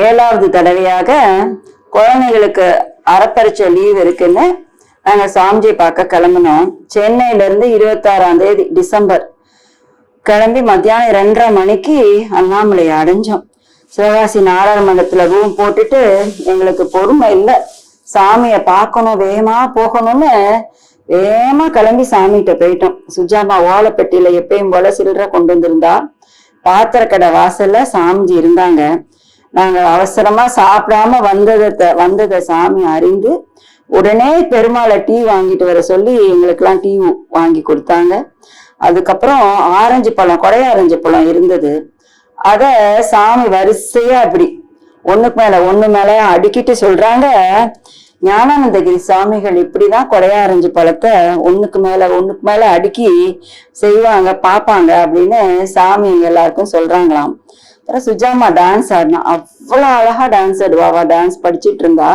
7வது தடவையாக குழந்தைகளுக்கு அறப்பரிச்சை லீவ் இருக்குன்னு நாங்க சாமிஜி பார்க்க கிளம்பினோம். சென்னையில இருந்து 26ஆம் தேதி டிசம்பர் கிளம்பி மத்தியானம் 2:30 மணிக்கு அண்ணாமலை அடைஞ்சோம். சிவகாசி நாடாளுமன்றத்துல ரூம் போட்டுட்டு எங்களுக்கு பொறுமை இல்லை, சாமிய பார்க்கணும், வேகமா போகணும்னு வேகமா கிளம்பி சாமிகிட்ட போயிட்டோம். சுஜாமா ஓலைப்பெட்டியில எப்பயும் போல சில்லறை கொண்டு வந்திருந்தா. பாத்திர கடை வாசல்ல சாமிஜி இருந்தாங்க. நாங்க அவசரமா சாப்பிடாம வந்ததை சாமி அறிந்து உடனே பெருமாளை டீ வாங்கிட்டு வர சொல்லி எங்களுக்கெல்லாம் டீ வாங்கி கொடுத்தாங்க. அதுக்கப்புறம் ஆரஞ்சு பழம், கொடை ஆரஞ்சு பழம் இருந்தது. அத சாமி வரிசையா அப்படி ஒண்ணு மேல அடுக்கிட்டு சொல்றாங்க, ஞானானந்தகிரி சாமிகள் இப்படிதான் கொடையாரஞ்சு பழத்தை ஒண்ணுக்கு மேல அடுக்கி செய்வாங்க, பாப்பாங்க அப்படின்னு சாமி எல்லாருக்கும் சொல்றாங்களாம். அப்புறம் சுஜாமா டான்ஸ் ஆடினா, அவ்வளவு அழகா டான்ஸ் ஆடுவாவா. டான்ஸ் படிச்சுட்டு இருந்தா.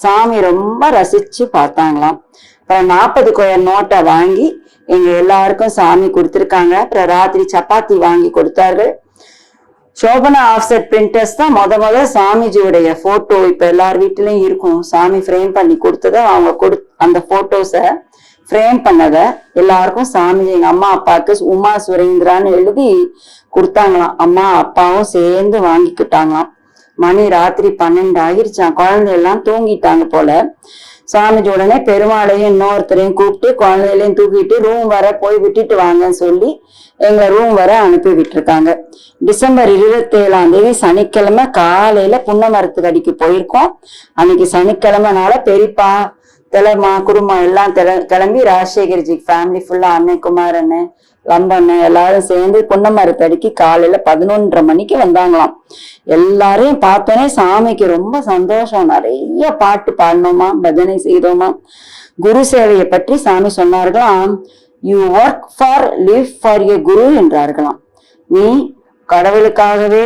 சாமி ரொம்ப ரசிச்சு பார்த்தாங்களாம். அப்புறம் 40 கொயர் நோட்டை வாங்கி எங்க எல்லாருக்கும் சாமி கொடுத்துருக்காங்க. அப்புறம் ராத்திரி சப்பாத்தி வாங்கி கொடுத்தார்கள். சோபனா ஆஃப்செட் பிரிண்டர்ஸ் தான் முத சாமிஜியுடைய போட்டோ இப்ப எல்லார் வீட்டுலயும் இருக்கும். சாமி ஃப்ரேம் பண்ணி கொடுத்தத அவங்க அந்த போட்டோஸ ஃப்ரேம் பண்ணத எல்லாருக்கும் சாமிஜி எங்க அம்மா அப்பாவுக்கு உமா சுரேந்திரான்னு எழுதி கொடுத்தாங்களாம். அம்மா அப்பாவும் சேர்ந்து வாங்கிக்கிட்டாங்களாம். மணி ராத்திரி 12 ஆகிருச்சான். குழந்தை எல்லாம் தூங்கிட்டாங்க போல. சாமிஜி உடனே பெருமாளையும் இன்னொருத்தரையும் கூப்பிட்டு குழந்தைகளையும் தூக்கிட்டு ரூம் வர போய் விட்டுட்டு வாங்கன்னு சொல்லி எங்க ரூம் வர அனுப்பி விட்டுருக்காங்க. டிசம்பர் 27ஆம் தேதி சனிக்கிழமை காலையில புன்னமரத்துக்கு அடிக்கு போயிருக்கோம். அன்னைக்கு சனிக்கிழமைனால பெரியப்பா தலைமா குடும்பம் எல்லாம் கிளம்பி ராஜசேகர்ஜி ஃபேமிலி ஃபுல்லா அண்ணன் குமாரண்ண லம்பண்ண எல்லாரும் சேர்ந்து புன்னமரத்தடிக்கு காலையில 11:30 மணிக்கு வந்தாங்களாம். எல்லாரையும் பார்த்தோன்னே சாமிக்கு ரொம்ப சந்தோஷம். நிறைய பாட்டு பாடினோமா, பஜனை செய்தோமா. குரு சேவையை பற்றி சாமி சொன்னார்களாம். You work for live for a guru என்றார்களாம். நீ கடவுளுக்காகவே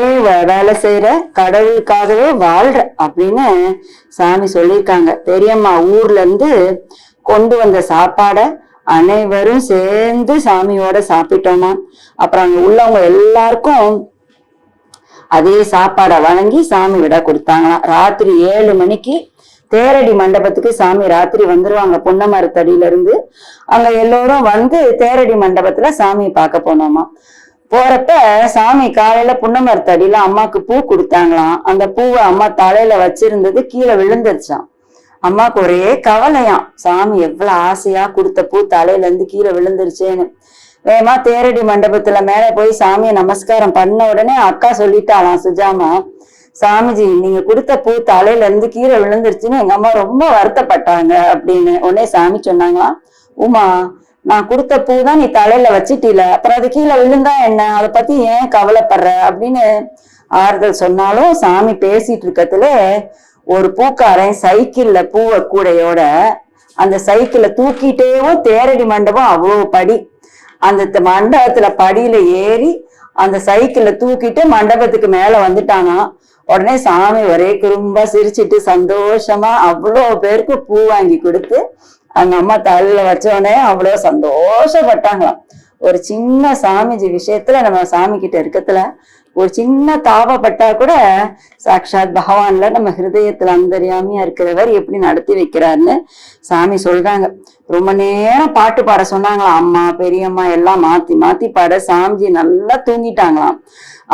வேலை செய்யற, கடவுளுக்காகவே வாழ்ற அப்படின்னு சாமி சொல்லியிருக்காங்க. பெரியம்மா ஊர்ல இருந்து கொண்டு வந்த சாப்பாட அனைவரும் சேர்ந்து சாமியோட சாப்பிட்டோமா. அப்புறம் அங்க உள்ளவங்க எல்லாருக்கும் அதே சாப்பாடை வழங்கி சாமி விட கொடுத்தாங்களாம். ராத்திரி 7 மணிக்கு தேரடி மண்டபத்துக்கு சாமி ராத்திரி வந்துருவாங்க. புன்னமரத்தடியில இருந்து அங்க எல்லோரும் வந்து தேரடி மண்டபத்துல சாமி பார்க்க போனோமா. போறப்ப சாமி காலையில புன்னமரத்தடியில அம்மாக்கு பூ கொடுத்தாங்களாம். அந்த பூவை அம்மா தலையில வச்சிருந்தது கீழே விழுந்துருச்சான். அம்மாக்கு ஒரே கவலையாம், சாமி எவ்வளவு ஆசையா கொடுத்த பூ தலையில இருந்து கீழே விழுந்துருச்சேன்னு. வேகமா தேரடி மண்டபத்துல மேல போய் சாமியை நமஸ்காரம் பண்ண உடனே அக்கா சொல்லிட்டாளாம் சுஜாமா, சாமிஜி நீங்க கொடுத்த பூ தலையில இருந்து கீழே விழுந்துருச்சுன்னு எங்க அம்மா ரொம்ப வருத்தப்பட்டாங்க அப்படின்னு. உடனே சாமி சொன்னாங்களாம், உமா நான் கொடுத்த பூ தான் நீ தலையில வச்சிட்டீல, அப்புறம் அது கீழே விழுந்தா என்ன, அதை பத்தி ஏன் கவலைப்படுற அப்படின்னு ஆறுதல் சொன்னாலும் சாமி பேசிட்டு இருக்கத்துல ஒரு பூக்காரன் சைக்கிள்ல பூவை கூடையோட அந்த சைக்கிளை தூக்கிட்டேவும் தேரடி மண்டபம் அவ்வளவு படி, அந்த மண்டபத்துல படியில ஏறி அந்த சைக்கிளை தூக்கிட்டு மண்டபத்துக்கு மேல வந்துட்டானா. உடனே சாமி ஒரே குறும்பா சிரிச்சிட்டு சந்தோஷமா அவ்வளோ பேருக்கு பூ வாங்கி கொடுத்து அவங்க அம்மா தலையில வச்ச உடனே அவ்வளோ சந்தோஷப்பட்டாங்களாம். ஒரு சின்ன சாமிஜி விஷயத்துல நம்ம சாமி கிட்ட இருக்கத்துல ஒரு சின்ன தாபப்பட்டா கூட சாக்ஷாத் பகவான்ல நம்ம ஹிருதயத்துல அந்தரியாமையா இருக்கிறவர் எப்படி நடத்தி வைக்கிறாருன்னு சாமி சொல்றாங்க. ரொம்ப நேரம் பாட்டு பாட சொன்னாங்களாம். அம்மா பெரியம்மா எல்லாம் மாத்தி மாத்தி பாட சாமிஜி நல்லா தூங்கிட்டாங்களாம்,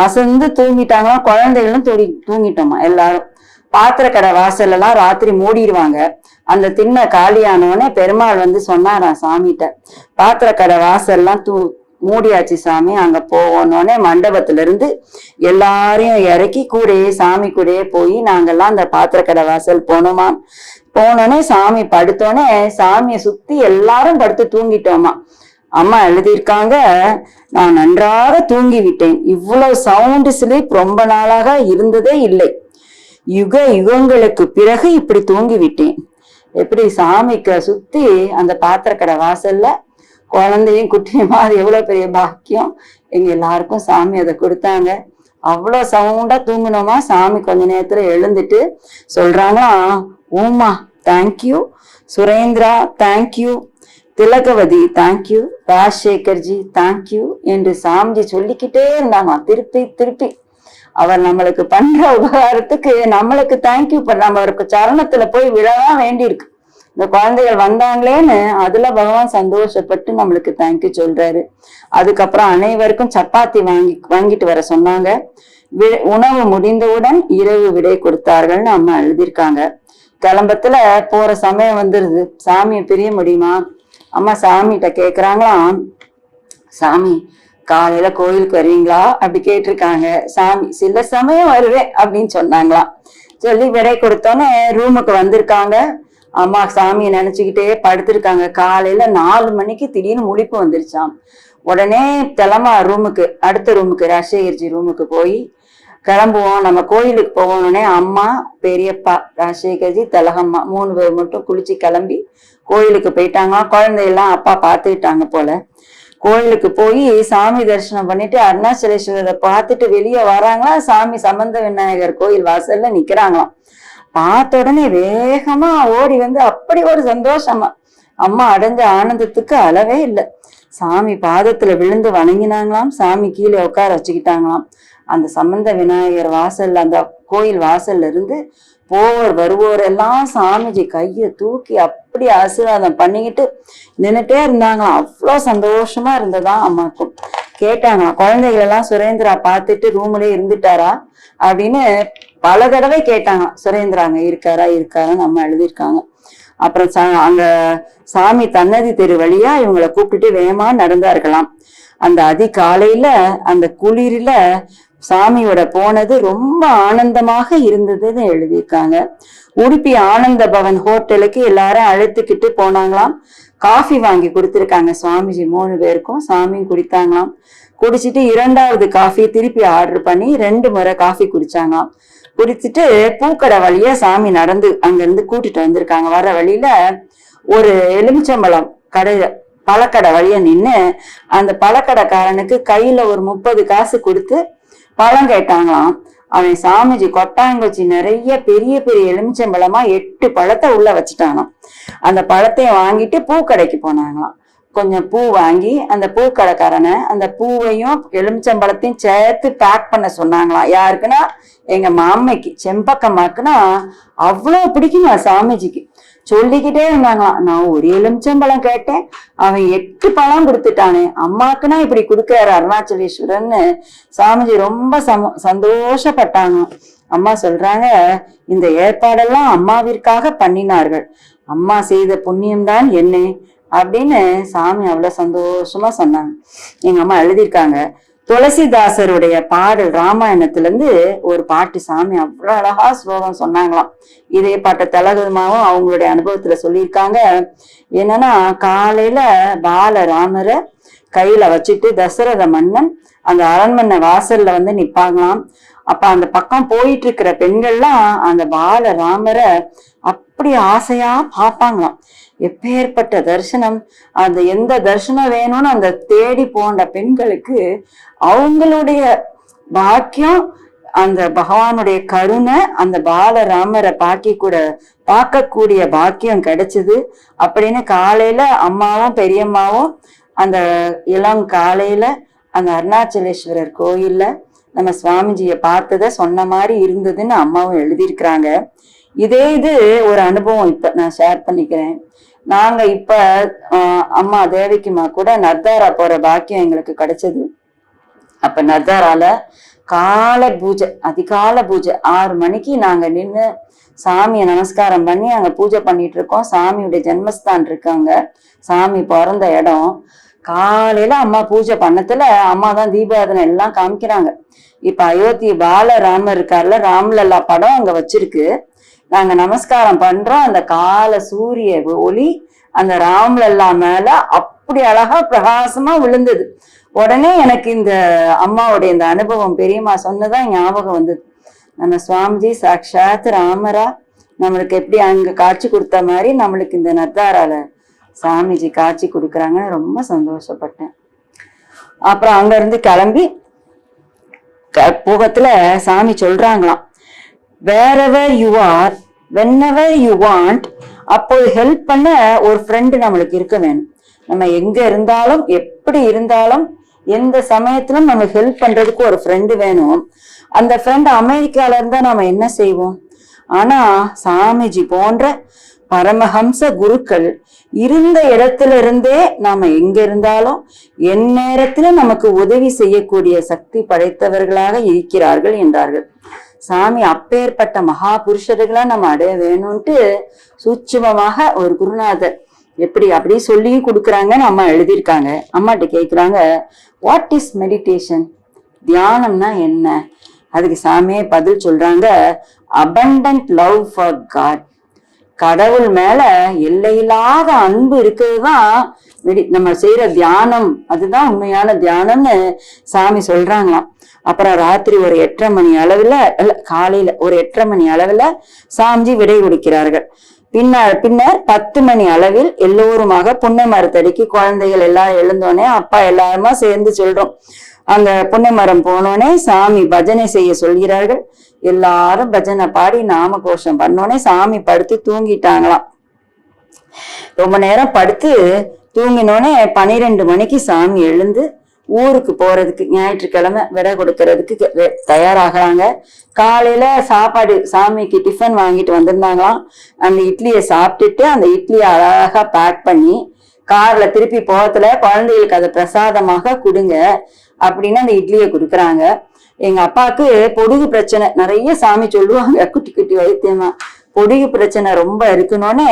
அசந்து தூங்கிட்டாங்களாம். குழந்தைகளும் தூங்கிட்டோமா எல்லாரும். பாத்திர கடை வாசல் எல்லாம் ராத்திரி மூடிடுவாங்க. அந்த திண்ண காலியானோடனே பெருமாள் வந்து சொன்னாராம் சாமிகிட்ட, பாத்திர கடை வாசல் எல்லாம் மூடியாச்சு சாமி, அங்க போகணுன்னே மண்டபத்துல இருந்து எல்லாரையும் இறக்கி கூடயே சாமி கூடயே போய் நாங்கெல்லாம் அந்த பாத்திர கடை வாசல் போனோமா. போனோடனே சாமி படுத்தோடனே சாமியை சுத்தி எல்லாரும் படுத்து தூங்கிட்டோமா. அம்மா எழுதியிருக்காங்க, நான் நன்றாக தூங்கி விட்டேன், இவ்வளவு சவுண்ட் ஸ்லீப் ரொம்ப நாளாக இருந்ததே இல்லை, யுகங்களுக்கு பிறகு இப்படி தூங்கி விட்டேன். எப்படி சாமிக்கு சுத்தி அந்த பாத்திர கடை வாசல்ல குழந்தையும் குட்டியுமா, அது எவ்வளவு பெரிய பாக்கியம். எங்க எல்லாருக்கும் சாமி அதை கொடுத்தாங்க. அவ்வளவு சவுண்டா தூங்கினோமா. சாமி கொஞ்ச நேரத்துல எழுந்துட்டு சொல்றாங்களா, Uma thank you, Surendra thank you, Thilagavathi thank you, Rajasekarji thank you என்று சாமிஜி சொல்லிக்கிட்டே இருந்தாங்க திருப்பி திருப்பி. அவர் நம்மளுக்கு பண்ற உபகாரத்துக்கு நம்மளுக்கு தேங்க்யூ நம்ம அவருக்கு சரணத்துல போய் விழதான் வேண்டியிருக்கு. இந்த குழந்தைகள் வந்தாங்களேன்னு அதுல பகவான் சந்தோஷப்பட்டு நம்மளுக்கு தேங்க்யூ சொல்றாரு. அதுக்கப்புறம் அனைவருக்கும் சப்பாத்தி வாங்கிட்டு வர சொன்னாங்க. உணவு முடிந்தவுடன் இரவு விடை கொடுத்தார்கள்னு அம்மா எழுதியிருக்காங்க. கிளம்பத்துல போற சமயம் வந்துருது. சாமியை பிரிய முடியுமா? அம்மா சாமிகிட்ட கேக்குறாங்களாம், சாமி காலையில கோயிலுக்கு வருவீங்களா அப்படி கேட்டிருக்காங்க. சாமி சில சமயம் வருவேன் அப்படின்னு சொன்னாங்களாம். சொல்லி விடை கொடுத்தோன்னே ரூமுக்கு வந்திருக்காங்க. அம்மா சாமியை நினைச்சுக்கிட்டே படுத்திருக்காங்க. காலையில 4 மணிக்கு திடீர்னு முழிப்பு வந்துருச்சாம். உடனே கிளம்பா ரூமுக்கு, அடுத்த ரூமுக்கு, ராஜசேகர்ஜி ரூமுக்கு போய் கிளம்புவோம், நம்ம கோயிலுக்கு போகணுன்னே அம்மா, பெரியப்பா, ராஜசேகர்ஜி, திலகம்மா 3 பேர் மட்டும் குளிச்சு கிளம்பி கோயிலுக்கு போயிட்டாங்களாம். குழந்தையெல்லாம் அப்பா பார்த்துக்கிட்டாங்க போல. கோயிலுக்கு போய் சாமி தரிசனம் பண்ணிட்டு அருணாச்சலேஸ்வரரை பார்த்துட்டு வெளியே வராங்களா. சாமி சம்பந்த விநாயகர் கோயில் வாசல்ல நிக்கிறாங்களாம். பார்த்த உடனே வேகமா ஓடி வந்து அப்படி ஒரு சந்தோஷமா அம்மா அடைஞ்ச ஆனந்தத்துக்கு அளவே இல்லை. சாமி பாதத்துல விழுந்து வணங்கினாங்களாம். சாமி கீழே உட்கார வச்சுக்கிட்டாங்களாம். அந்த சம்பந்த விநாயகர் வாசல்ல, அந்த கோயில் வாசல்ல இருந்து போவர் வருவோர் எல்லாம் சாமிஜி கையை தூக்கி அப்படி ஆசீர்வாதம் பண்ணிக்கிட்டு நின்றுட்டே இருந்தாங்களாம். அவ்வளோ சந்தோஷமா இருந்ததாம் அம்மாக்கும். கேட்டாங்களாம், குழந்தைகள் எல்லாம் சுரேந்திரா பார்த்துட்டு ரூம்லயே இருந்துட்டாரா அப்படின்னு பல தடவை கேட்டாங்களாம். சுரேந்திரா அங்க இருக்காரான்னு அம்மா எழுதியிருக்காங்க. அப்புறம் அங்க சாமி தன்னதி தெரு வழியா இவங்களை கூப்பிட்டுட்டு வேகமா நடந்தார்களாம். அந்த அதிகாலையில அந்த குளிரில சாமியோட போனது ரொம்ப ஆனந்தமாக இருந்ததுன்னு எழுதியிருக்காங்க. உடுப்பி ஆனந்த பவன் ஹோட்டலுக்கு எல்லாரும் அழைத்துக்கிட்டு போனாங்களாம். காஃபி வாங்கி கொடுத்துருக்காங்க சுவாமிஜி 3 பேருக்கும். சாமியும் குடித்தாங்களாம். குடிச்சிட்டு 2வது காஃபி திருப்பி ஆர்டர் பண்ணி 2 முறை காஃபி குடிச்சாங்களாம். குடிச்சிட்டு பூக்கடை வழியா சாமி நடந்து அங்கிருந்து கூட்டிட்டு வந்திருக்காங்க. வர வழியில ஒரு எலுமிச்சம்பழம் பழக்கடை வழியா நின்று அந்த பழக்கடைக்காரனுக்கு கையில ஒரு 30 காசு கொடுத்து பழம் கேட்டாங்களாம். அவன் சாமிஜி கொட்டாங்குச்சி நிறைய பெரிய பெரிய எலுமிச்சம்பழமா 8 பழத்தை உள்ள வச்சுட்டானாம். அந்த பழத்தையும் வாங்கிட்டு பூக்கடைக்கு போனாங்களாம். கொஞ்சம் பூ வாங்கி அந்த பூக்கடைக்காரனை அந்த பூவையும் எலுமிச்சம்பழத்தையும் சேர்த்து பேக் பண்ண சொன்னாங்களாம். யாருக்குன்னா எங்க மாமைக்கு, செம்பக்கம்மாக்குன்னா அவ்வளோ பிடிக்குமா சாமிஜிக்கு. சொல்லிக்கிட்டே இருந்தாங்களாம், நான் ஒரு எலுமிச்சம்பழம் கேட்டேன், அவன் 8 பழம் கொடுத்துட்டானே, அம்மாக்குன்னா இப்படி கொடுக்குறாரு அருணாச்சலேஸ்வரன்னு சாமிஜி ரொம்ப சந்தோஷப்பட்டாங்க. அம்மா சொல்றாங்க, இந்த ஏற்பாடெல்லாம் அம்மாவிற்காக பண்ணினார்கள், அம்மா செய்த புண்ணியம்தான் என்ன அப்படின்னு சாமி அவ்வளவு சந்தோஷமா சொன்னாங்க. எங்க அம்மா எழுதியிருக்காங்க, துளசிதாசருடைய பாடல் ராமாயணத்துல இருந்து ஒரு பாட்டு சாமி அவ்வளவு அழகா ஸ்லோகம் சொன்னாங்களாம். இதே பாட்டை தலகுமாவும் அவங்களுடைய அனுபவத்துல சொல்லியிருக்காங்க. என்னன்னா, காலையில பாலராமரை கையில வச்சுட்டு தசரத மன்னன் அந்த அரண்மனை வாசல்ல வந்து நிப்பாங்களாம். அப்ப அந்த பக்கம் போயிட்டு இருக்கிற பெண்கள்லாம் அந்த பாலராமரை அப்படி ஆசையா பார்ப்பாங்களாம். எப்பேற்பட்ட தரிசனம்! அந்த எந்த தரிசனம் வேணும்னு அந்த தேடி போன்ற பெண்களுக்கு அவங்களுடைய பாக்கியம், அந்த பகவானுடைய கருணை, அந்த பாலராமரை பார்க்கக்கூடிய பாக்கியம் கிடைச்சது அப்படின்னு காலையில அம்மாவும் பெரியம்மாவும் அந்த இளங்காலையில அந்த அருணாச்சலேஸ்வரர் கோயில்ல நம்ம சுவாமிஜியை பார்த்ததை சொன்ன மாதிரி இருந்ததுன்னு அம்மாவும் எழுதியிருக்கிறாங்க. இது ஒரு அனுபவம் இப்ப நான் ஷேர் பண்ணிக்கிறேன். நாங்க இப்ப அம்மா தேவிக்குமா கூட நர்தாரா போற பாக்கியம் எங்களுக்கு கிடைச்சது. அப்ப நர்தாரால அதிகால பூஜை 6 மணிக்கு நாங்க நின்று சாமியை நமஸ்காரம் பண்ணி அங்க பூஜை பண்ணிட்டு இருக்கோம். சாமியுடைய ஜென்மஸ்தான் இருக்காங்க, சாமி பிறந்த இடம். காலையில அம்மா பூஜை பண்ணத்துல அம்மா தான் தீபாராதனை எல்லாம் காமிக்கிறாங்க. இப்ப அயோத்தி பாலராமர் இருக்கார்ல, ராம்லல்லா படம் அங்க வச்சிருக்கு. நாங்க நமஸ்காரம் பண்றோம். அந்த கால சூரிய ஒளி அந்த ராம்லல்லா மேல அப்படி அழகா பிரகாசமா விழுந்தது. உடனே எனக்கு இந்த அம்மாவுடைய இந்த அனுபவம் பெரியம்மா சொன்னதான் ஞாபகம் வந்தது. நம்ம சுவாமிஜி சாட்சாத் ராமரா நம்மளுக்கு எப்படி அங்க காட்சி கொடுத்த மாதிரி நம்மளுக்கு இந்த நர்தாரால சாமிஜி காட்சி கொடுக்குறாங்கன்னு ரொம்ப சந்தோஷப்பட்டேன். அப்புறம் அங்க இருந்து கிளம்பி போகத்துல சாமி சொல்றாங்களாம், wherever you are, whenever you want, அப்போ ஹெல்ப் பண்ண ஒரு ஃப்ரெண்டு நம்மளுக்கு இருக்க வேணும். நம்ம எங்க இருந்தாலும் எப்படி இருந்தாலும் எந்த சமயத்திலும் நம்ம ஹெல்ப் பண்றதுக்கு ஒரு ஃப்ரெண்டு வேணும். அந்த ஃப்ரெண்ட் அமெரிக்கால இருந்தா நாம என்ன செய்வோம்? ஆனா சாமிஜி போன்ற பரமஹம்ச குருக்கள் இருந்த இடத்துல இருந்தே நாம எங்க இருந்தாலும் எந்நேரத்துல நமக்கு உதவி செய்யக்கூடிய சக்தி படைத்தவர்களாக இருக்கிறார்கள் என்றார்கள். சாமி அப்பேற்பட்ட மகா புருஷர்களா நம்ம அடைய வேணும்ட்டு சூட்சுமமாக ஒரு குருநாதர் அப்படி சொல்லியும் கொடுக்குறாங்கன்னு அம்மா எழுதியிருக்காங்க. அம்மாட்ட கேட்குறாங்க, வாட் இஸ் மெடிடேஷன்? தியானம்னா என்ன? அதுக்கு சாமியே பதில் சொல்றாங்க, abundant love for God. கடவுள் மேல எல்லையில்லாத அன்பு இருக்கிறதுதான் நம்ம செய்யற தியானம். அதுதான் உண்மையான தியானம்னு சாமி சொல்றாங்களாம். அப்புறம் ராத்திரி ஒரு 8:30 மணி அளவுல, காலையில ஒரு 8:30 மணி அளவுல சாமிஜி விடை கொடுக்கிறார்கள். பின்னர் 10 மணி அளவில் எல்லோருமாக புன்னை மரத்தடிக்கு குழந்தைகள் எல்லாரும் எழுந்தோடனே அப்பா எல்லாருமா சேர்ந்து சொல்றோம். அங்க புன்னை மரம் போனோடனே சாமி பஜனை செய்ய சொல்கிறார்கள். எல்லாரும் பஜனை பாடி நாம கோஷம் பண்ணோடனே சாமி படுத்து தூங்கிட்டாங்களாம். ரொம்ப நேரம் படுத்து தூங்கினோடனே 12 மணிக்கு சாமி எழுந்து ஊருக்கு போறதுக்கு, ஞாயிற்றுக்கிழமை விடை கொடுக்கறதுக்கு தயாராகிறாங்க. காலையில சாப்பாடு சாமிக்கு டிஃபன் வாங்கிட்டு வந்திருந்தாங்களாம். அந்த இட்லியை சாப்பிட்டுட்டு அந்த இட்லியை அழகா பேக் பண்ணி கார்ல திருப்பி போகத்துல குழந்தைகளுக்கு அதை பிரசாதமாக கொடுங்க அப்படின்னு அந்த இட்லியை கொடுக்குறாங்க. எங்க அப்பாவுக்கு பொடுகு பிரச்சனை நிறைய சாமி சொல்லுவாங்க, குட்டி குட்டி வைத்தியமா. பொடுகு பிரச்சனை ரொம்ப இருக்கணும்னே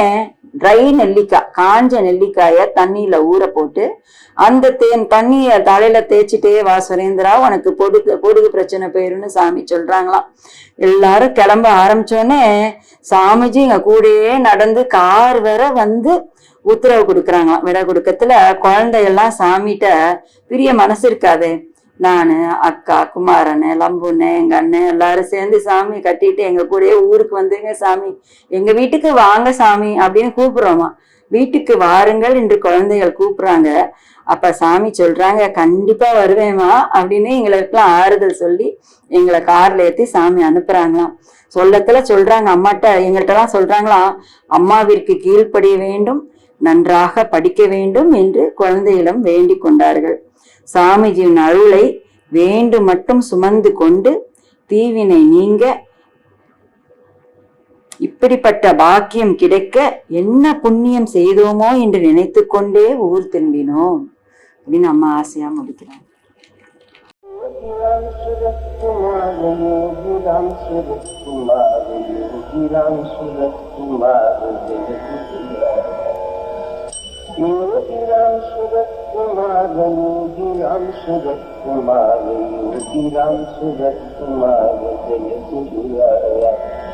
ட்ரை நெல்லிக்காய், காஞ்ச நெல்லிக்காய தண்ணியில ஊற போட்டு அந்த தண்ணிய தலையில தேய்ச்சிட்டே வா சுரேந்திரா, உனக்கு பொடுகு பிரச்சனை போயிருன்னு சாமி சொல்றாங்களாம். எல்லாரும் கிளம்ப ஆரம்பிச்சோடனே சாமிஜி எங்க கூடயே நடந்து கார் வர வந்து உத்தரவு கொடுக்குறாங்களாம். விடை கொடுக்கத்துல குழந்தையெல்லாம் சாமிகிட்ட பிரிய மனசு இருக்காது. நானு, அக்கா, குமாரனு, லம்புன்னு, எங்க அண்ணன் எல்லாரும் சேர்ந்து சாமி கட்டிட்டு எங்க கூடயே ஊருக்கு வந்துங்க சாமி, எங்க வீட்டுக்கு வாங்க சாமி அப்படின்னு கூப்பிடுறோமா. வீட்டுக்கு வாருங்கள் என்று குழந்தைகள் கூப்பிடுறாங்க. அப்ப சாமி சொல்றாங்க, கண்டிப்பா வருவேமா அப்படின்னு எங்களுக்கெல்லாம் ஆறுதல் சொல்லி எங்களை கார்ல ஏத்தி சாமி அனுப்புறாங்களாம். சொல்லத்துல சொல்றாங்க, அம்மாட்ட எங்கள்கிட்ட எல்லாம் சொல்றாங்களாம், அம்மாவிற்கு கீழ்ப்படிய வேண்டும், நன்றாக படிக்க வேண்டும் என்று குழந்தைகளும் வேண்டிக் கொண்டார்கள். சாமிஜியின் அருளை வேண்டு மட்டும் சுமந்து கொண்டு தீவினை நீங்க இப்படிப்பட்ட பாக்கியம் கிடைக்க என்ன புண்ணியம் செய்தோமோ என்று நினைத்து கொண்டே ஊர் திரும்பினோம் அப்படின்னு அம்மா ஆசையா முடிக்கிறாங்க. योगिराम सूरत कुमार, योगिराम सूरत कुमार, योगिराम सूरत कुमार, जय गुरुराया।